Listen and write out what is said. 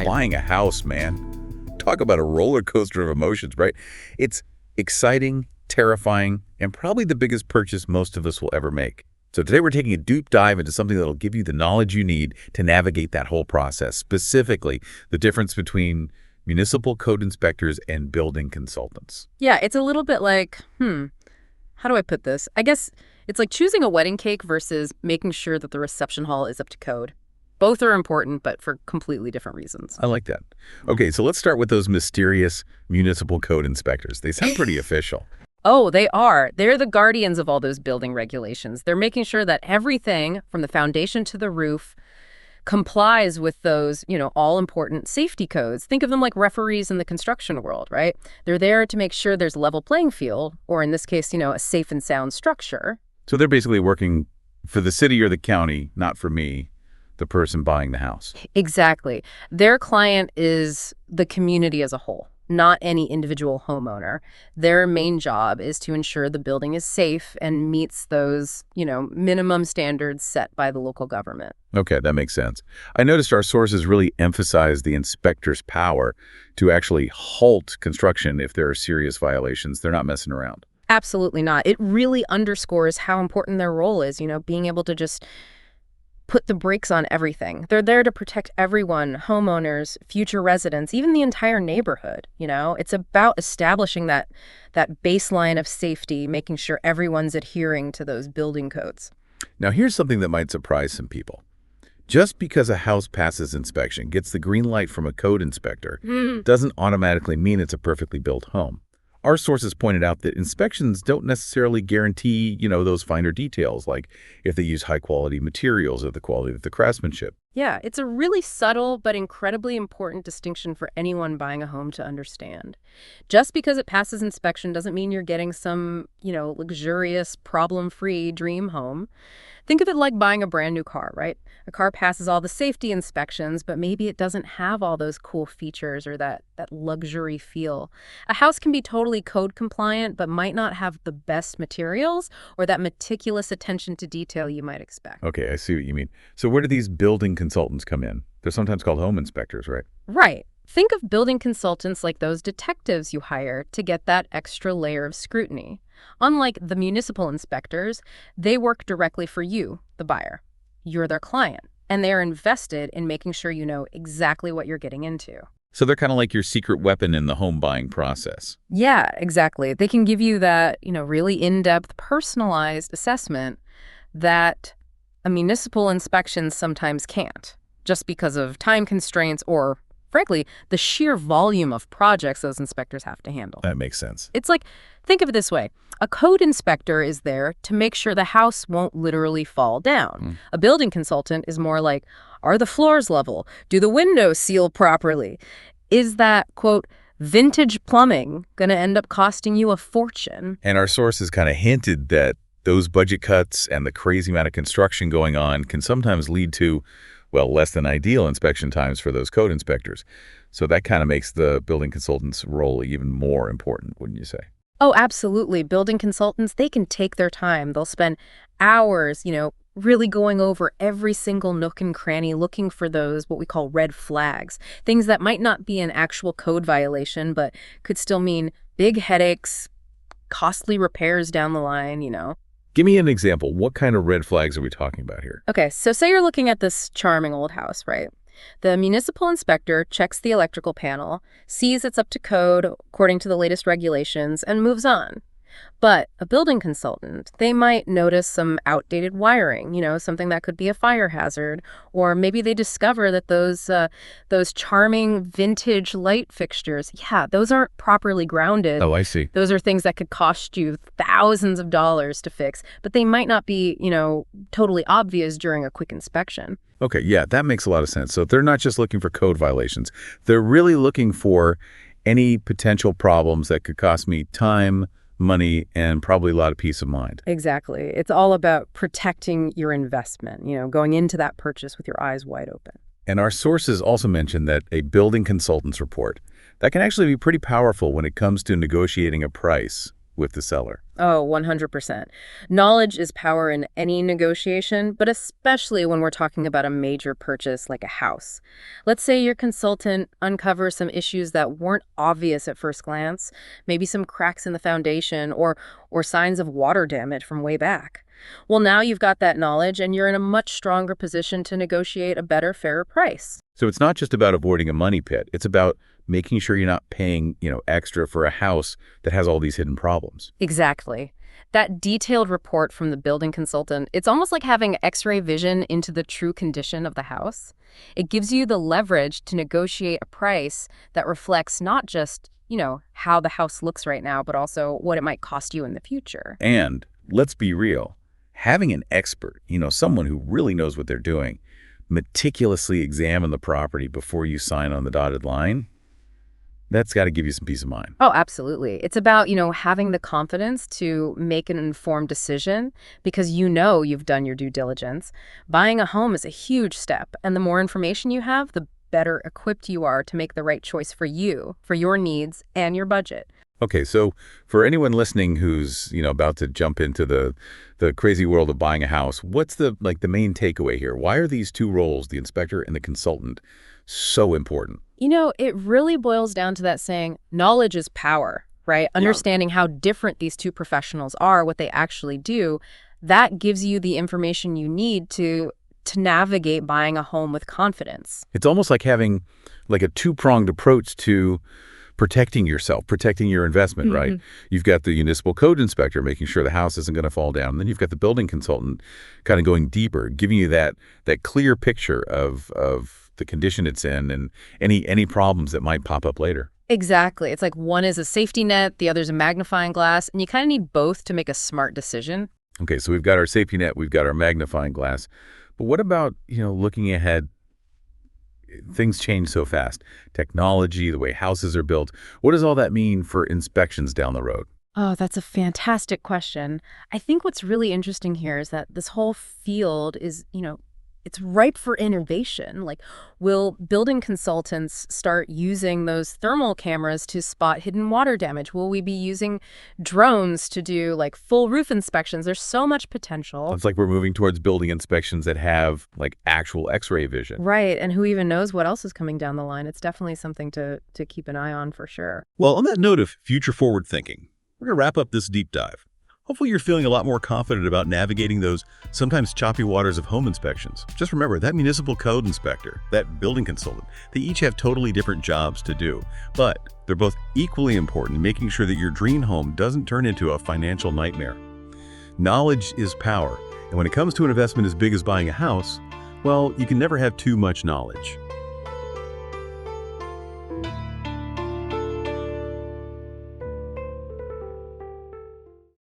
buying a house, man. Talk about a roller coaster of emotions, right? It's exciting, terrifying, and probably the biggest purchase most of us will ever make. So today we're taking a deep dive into something that'll give you the knowledge you need to navigate that whole process, specifically the difference between municipal code inspectors and building consultants. Yeah, it's a little bit like, how do I put this? I guess it's like choosing a wedding cake versus making sure that the reception hall is up to code. Both are important, but for completely different reasons. I like that. Okay, so let's start with those mysterious municipal code inspectors. They sound pretty official. Oh, they are. They're the guardians of all those building regulations. They're making sure that everything from the foundation to the roof complies with those, all-important safety codes. Think of them like referees in the construction world, right? They're there to make sure there's a level playing field, or in this case, a safe and sound structure. So they're basically working for the city or the county, not for me, the person buying the house. Exactly. Their client is the community as a whole, not any individual homeowner. Their main job is to ensure the building is safe and meets those, minimum standards set by the local government. Okay, that makes sense. I noticed our sources really emphasize the inspector's power to actually halt construction if there are serious violations. They're not messing around. Absolutely not. It really underscores how important their role is, being able to just put the brakes on everything. They're there to protect everyone, homeowners, future residents, even the entire neighborhood, It's about establishing that baseline of safety, making sure everyone's adhering to those building codes. Now, here's something that might surprise some people. Just because a house passes inspection, gets the green light from a code inspector, doesn't automatically mean it's a perfectly built home. Our sources pointed out that inspections don't necessarily guarantee, those finer details, like if they use high-quality materials or the quality of the craftsmanship. Yeah, it's a really subtle but incredibly important distinction for anyone buying a home to understand. Just because it passes inspection doesn't mean you're getting some, luxurious, problem-free dream home. Think of it like buying a brand new car, right? A car passes all the safety inspections, but maybe it doesn't have all those cool features or that luxury feel. A house can be totally code compliant, but might not have the best materials or that meticulous attention to detail you might expect. Okay, I see what you mean. So where do these building consultants come in? They're sometimes called home inspectors, right? Right. Think of building consultants like those detectives you hire to get that extra layer of scrutiny. Unlike the municipal inspectors, they work directly for you, the buyer. You're their client, and they're invested in making sure you know exactly what you're getting into. So they're kind of like your secret weapon in the home buying process. Yeah, exactly. They can give you that, really in-depth, personalized assessment that a municipal inspection sometimes can't, just because of time constraints or, frankly, the sheer volume of projects those inspectors have to handle. That makes sense. It's like, think of it this way. A code inspector is there to make sure the house won't literally fall down. A building consultant is more like, are the floors level? Do the windows seal properly? Is that, quote, vintage plumbing going to end up costing you a fortune? And our sources kind of hinted that those budget cuts and the crazy amount of construction going on can sometimes lead to, well, less than ideal inspection times for those code inspectors. So that kind of makes the building consultant's role even more important, wouldn't you say? Oh, absolutely. Building consultants, they can take their time. They'll spend hours, really going over every single nook and cranny, looking for those, what we call red flags, things that might not be an actual code violation, but could still mean big headaches, costly repairs down the line, Give me an example. What kind of red flags are we talking about here? Okay, so say you're looking at this charming old house, right? The municipal inspector checks the electrical panel, sees it's up to code according to the latest regulations, and moves on. But a building consultant, they might notice some outdated wiring, something that could be a fire hazard, or maybe they discover that those charming vintage light fixtures, those aren't properly grounded. Oh, I see. Those are things that could cost you thousands of dollars to fix, but they might not be, totally obvious during a quick inspection. Okay, yeah, that makes a lot of sense. So they're not just looking for code violations. They're really looking for any potential problems that could cost me time, money, and probably a lot of peace of mind. Exactly. It's all about protecting your investment, going into that purchase with your eyes wide open. And our sources also mentioned that a building consultant's report, that can actually be pretty powerful when it comes to negotiating a price with the seller. Oh, 100%. Knowledge is power in any negotiation, but especially when we're talking about a major purchase like a house. Let's say your consultant uncovers some issues that weren't obvious at first glance, maybe some cracks in the foundation or signs of water damage from way back. Well, now you've got that knowledge and you're in a much stronger position to negotiate a better, fairer price. So it's not just about avoiding a money pit. It's about making sure you're not paying, extra for a house that has all these hidden problems. Exactly. That detailed report from the building consultant, it's almost like having X-ray vision into the true condition of the house. It gives you the leverage to negotiate a price that reflects not just, how the house looks right now, but also what it might cost you in the future. And let's be real, having an expert, someone who really knows what they're doing, meticulously examine the property before you sign on the dotted line, that's got to give you some peace of mind. Oh, absolutely. It's about, having the confidence to make an informed decision because you've done your due diligence. Buying a home is a huge step, and the more information you have, the better equipped you are to make the right choice for you, for your needs and your budget. Okay, so for anyone listening who's, about to jump into the crazy world of buying a house, what's the main takeaway here? Why are these two roles, the inspector and the consultant, so important? It really boils down to that saying, knowledge is power, right? Yeah. Understanding how different these two professionals are, what they actually do, that gives you the information you need to navigate buying a home with confidence. It's almost like having a two-pronged approach to protecting yourself, protecting your investment, right? You've got the municipal code inspector making sure the house isn't going to fall down. And then you've got the building consultant kind of going deeper, giving you that clear picture of the condition it's in and any problems that might pop up later. Exactly. It's like one is a safety net, the other's a magnifying glass, and you kind of need both to make a smart decision. Okay, so we've got our safety net, we've got our magnifying glass. But what about, looking ahead? Things change so fast. Technology, the way houses are built. What does all that mean for inspections down the road? Oh, that's a fantastic question. I think what's really interesting here is that this whole field is, it's ripe for innovation. Like, will building consultants start using those thermal cameras to spot hidden water damage? Will we be using drones to do full roof inspections? There's so much potential. It's like we're moving towards building inspections that have actual X-ray vision. Right, and who even knows what else is coming down the line? It's definitely something to keep an eye on for sure. Well, on that note of future forward thinking, we're going to wrap up this deep dive. Hopefully you're feeling a lot more confident about navigating those sometimes choppy waters of home inspections. Just remember, that municipal code inspector, that building consultant, they each have totally different jobs to do. But they're both equally important in making sure that your dream home doesn't turn into a financial nightmare. Knowledge is power. And when it comes to an investment as big as buying a house, well, you can never have too much knowledge.